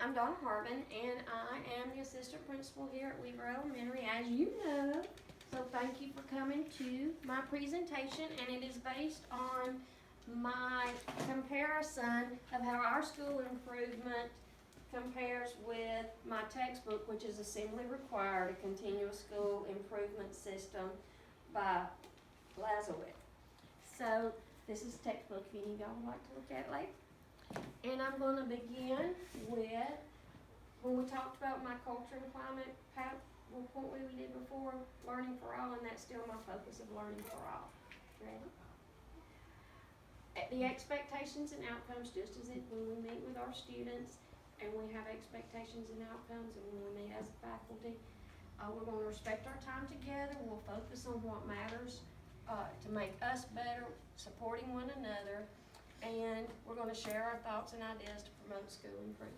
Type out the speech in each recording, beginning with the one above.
I'm Donna Harvin, and I am the assistant principal here at Weaver Elementary, as you know. So thank you for coming to my presentation, and it is based on my comparison of how our school improvement compares with my textbook, which is Assembly Required, a continuous school improvement system by Lazowitz. So this is the textbook if any of y'all would like to look at it later. And I'm going to begin with, when we talked about my culture and climate, what we did before, learning for all, and that's still my focus of learning for all. Ready? The expectations and outcomes, just as when we meet with our students, and we have expectations and outcomes, and when we meet as a faculty, we're going to respect our time together. We'll focus on what matters to make us better, supporting one another, and we're going to share our thoughts and ideas to promote school improvement.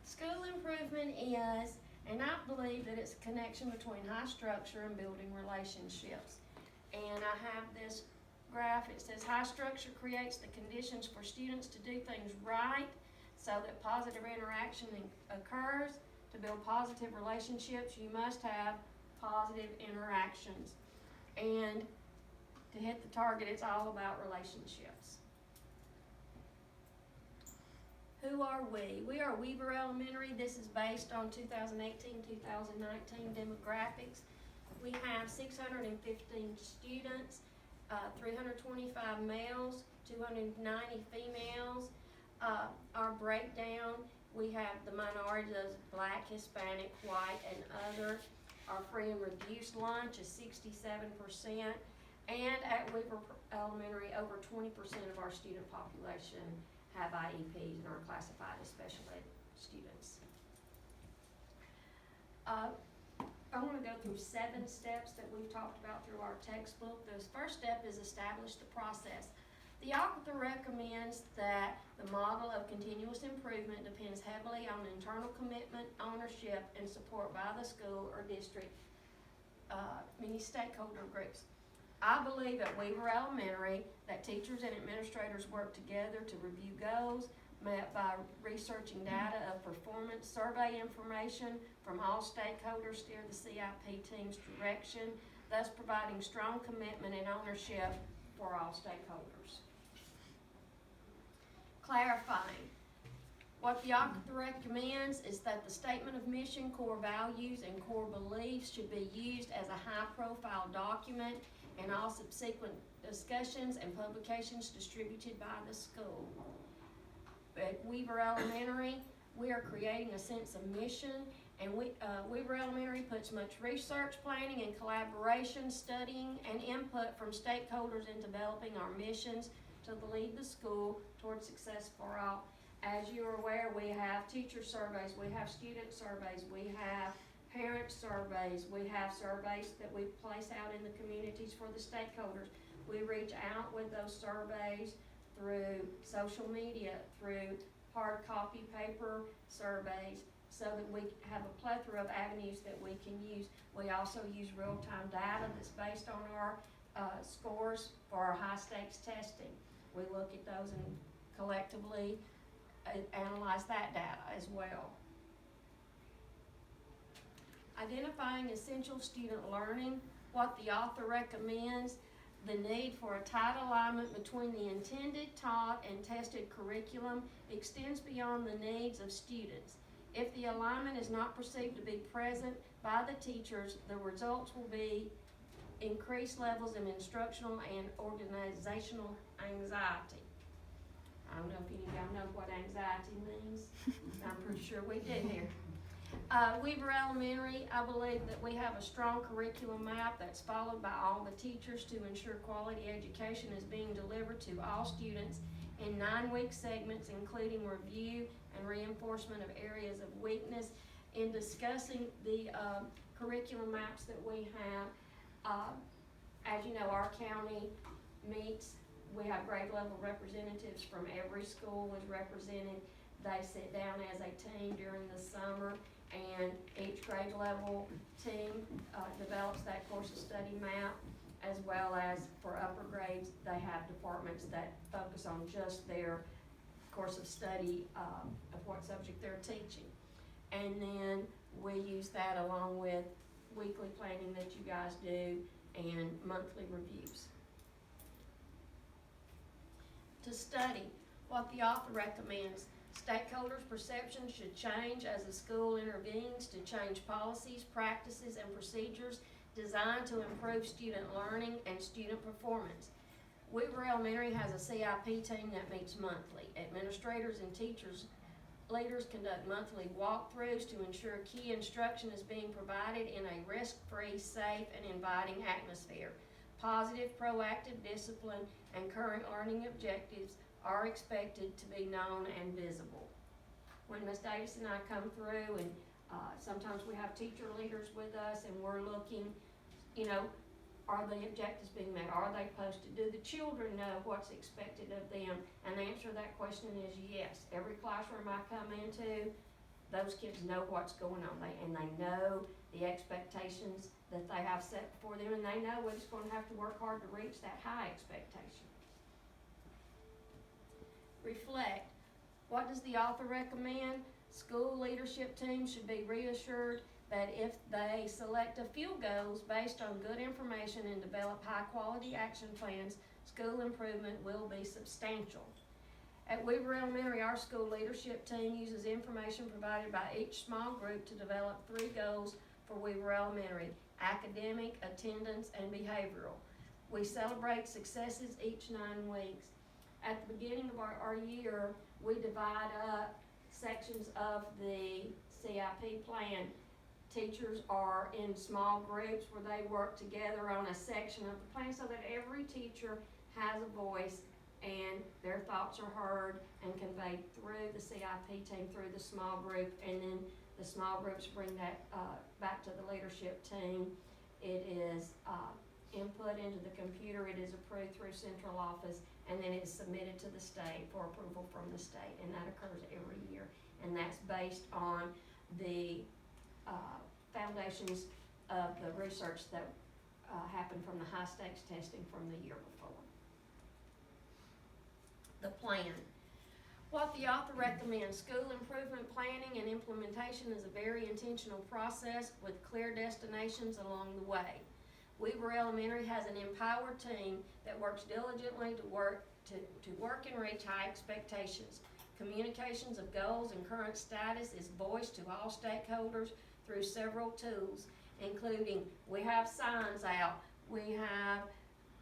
School improvement is, and I believe that it's a connection between high structure and building relationships. And I have this graph. It says high structure creates the conditions for students to do things right so that positive interaction occurs. To build positive relationships, you must have positive interactions. And to hit the target, it's all about relationships. Who are we? We are Weaver Elementary. This is based on 2018-2019 demographics. We have 615 students, 325 males, 290 females. Our breakdown, we have the minorities of Black, Hispanic, white, and other. Our free and reduced lunch is 67%. And at Weaver Elementary, over 20% of our student population have IEPs and are classified as special ed students. I want to go through 7 steps that we've talked about through our textbook. The first step is establish the process. The author recommends that the model of continuous improvement depends heavily on internal commitment, ownership, and support by the school or district, many stakeholder groups. I believe at Weaver Elementary that teachers and administrators work together to review goals met by researching data of performance, survey information from all stakeholders, steer the CIP team's direction, thus providing strong commitment and ownership for all stakeholders. Clarifying. What the author recommends is that the statement of mission, core values, and core beliefs should be used as a high-profile document and all subsequent discussions and publications distributed by the school. At Weaver Elementary, we are creating a sense of mission, and Weaver Elementary puts much research, planning, and collaboration, studying, and input from stakeholders in developing our missions to lead the school towards success for all. As you are aware, we have teacher surveys, we have student surveys, we have parent surveys, we have surveys that we place out in the communities for the stakeholders. We reach out with those surveys through social media, through hard copy paper surveys, so that we have a plethora of avenues that we can use. We also use real-time data that's based on our scores for our high-stakes testing. We look at those and collectively analyze that data as well. Identifying essential student learning. What the author recommends, the need for a tight alignment between the intended, taught, and tested curriculum extends beyond the needs of students. If the alignment is not perceived to be present by the teachers, the results will be increased levels of instructional and organizational anxiety. I don't know if any of y'all know what anxiety means. I'm pretty sure we did here. Weaver Elementary, I believe that we have a strong curriculum map that's followed by all the teachers to ensure quality education is being delivered to all students in 9-week segments, including review and reinforcement of areas of weakness. In discussing the curriculum maps that we have, as you know, our county meets. We have grade level representatives from every school is represented. They sit down as a team during the summer, and each grade level team develops that course of study map, as well as for upper grades, they have departments that focus on just their course of study of what subject they're teaching. And then we use that along with weekly planning that you guys do and monthly reviews. To study, what the author recommends. Stakeholders' perceptions should change as the school intervenes to change policies, practices, and procedures designed to improve student learning and student performance. Weaver Elementary has a CIP team that meets monthly. Administrators and leaders conduct monthly walkthroughs to ensure key instruction is being provided in a risk-free, safe, and inviting atmosphere. Positive, proactive discipline and current learning objectives are expected to be known and visible. When Ms. Davis and I come through, and sometimes we have teacher leaders with us, and we're looking, are the objectives being met? Are they posted? Do the children know what's expected of them? And the answer to that question is yes. Every classroom I come into, those kids know what's going on. They know the expectations that they have set before them, and they know we're just going to have to work hard to reach that high expectation. Reflect. What does the author recommend? School leadership teams should be reassured that if they select a few goals based on good information and develop high-quality action plans, school improvement will be substantial. At Weaver Elementary, our school leadership team uses information provided by each small group to develop 3 goals for Weaver Elementary: academic, attendance, and behavioral. We celebrate successes each 9 weeks. At the beginning of our year, we divide up sections of the CIP plan. Teachers are in small groups where they work together on a section of the plan so that every teacher has a voice and their thoughts are heard and conveyed through the CIP team, through the small group, and then the small groups bring that back to the leadership team. It is input into the computer, it is approved through central office, and then it's submitted to the state for approval from the state, and that occurs every year. And that's based on the foundations of the research that happened from the high stakes testing from the year before. The plan. What the author recommends: school improvement planning and implementation is a very intentional process with clear destinations along the way. Weaver Elementary has an empowered team that works diligently to work and reach high expectations. Communications of goals and current status is voiced to all stakeholders through several tools, including we have signs out, we have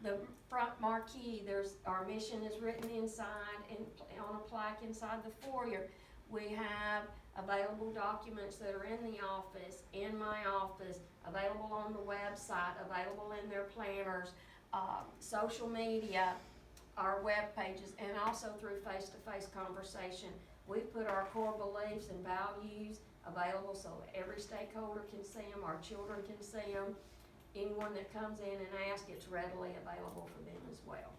the front marquee, our mission is written inside and on a plaque inside the foyer. We have available documents that are in the office, in my office, available on the website, available in their planners, social media, our web pages, and also through face-to-face conversation. We put our core beliefs and values available so every stakeholder can see them, our children can see them. Anyone that comes in and asks, it's readily available for them as well.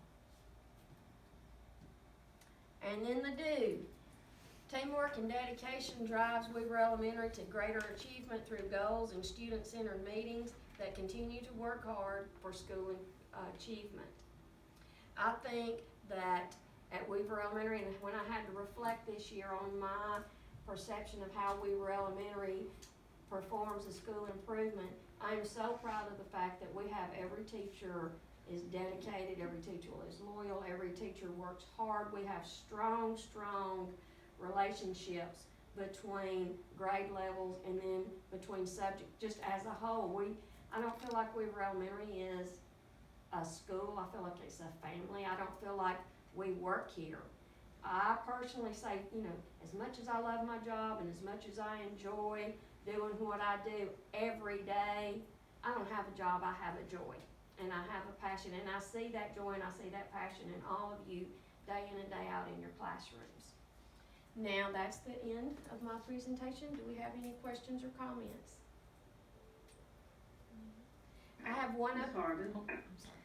And then the do. Teamwork and dedication drives Weaver Elementary to greater achievement through goals and student-centered meetings that continue to work hard for school achievement. I think that at Weaver Elementary, and when I had to reflect this year on my perception of how Weaver Elementary performs the school improvement, I am so proud of the fact that we have every teacher is dedicated, every teacher is loyal, every teacher works hard. We have strong relationships between grade levels and then between subjects, just as a whole. I don't feel like Weaver Elementary is a school. I feel like it's a family. I don't feel like we work here. I personally say, as much as I love my job and as much as I enjoy doing what I do every day, I don't have a job, I have a joy. And I have a passion, and I see that joy and I see that passion in all of you day in and day out in your classrooms. Now, that's the end of my presentation. Do we have any questions or comments? I have one up. Harden. I'm sorry.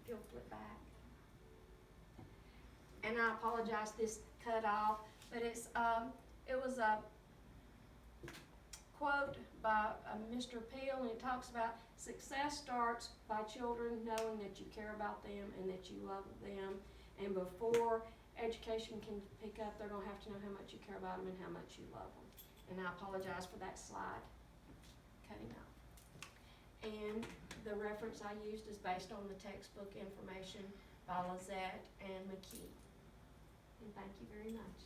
If you'll flip back. And I apologize, this cut off, but it was a quote by Mr. Peel, and it talks about success starts by children knowing that you care about them and that you love them, and before education can pick up, they're gonna have to know how much you care about them and how much you love them. And I apologize for that slide cutting out. And the reference I used is based on the textbook information by Lizette and McKee. And thank you very much.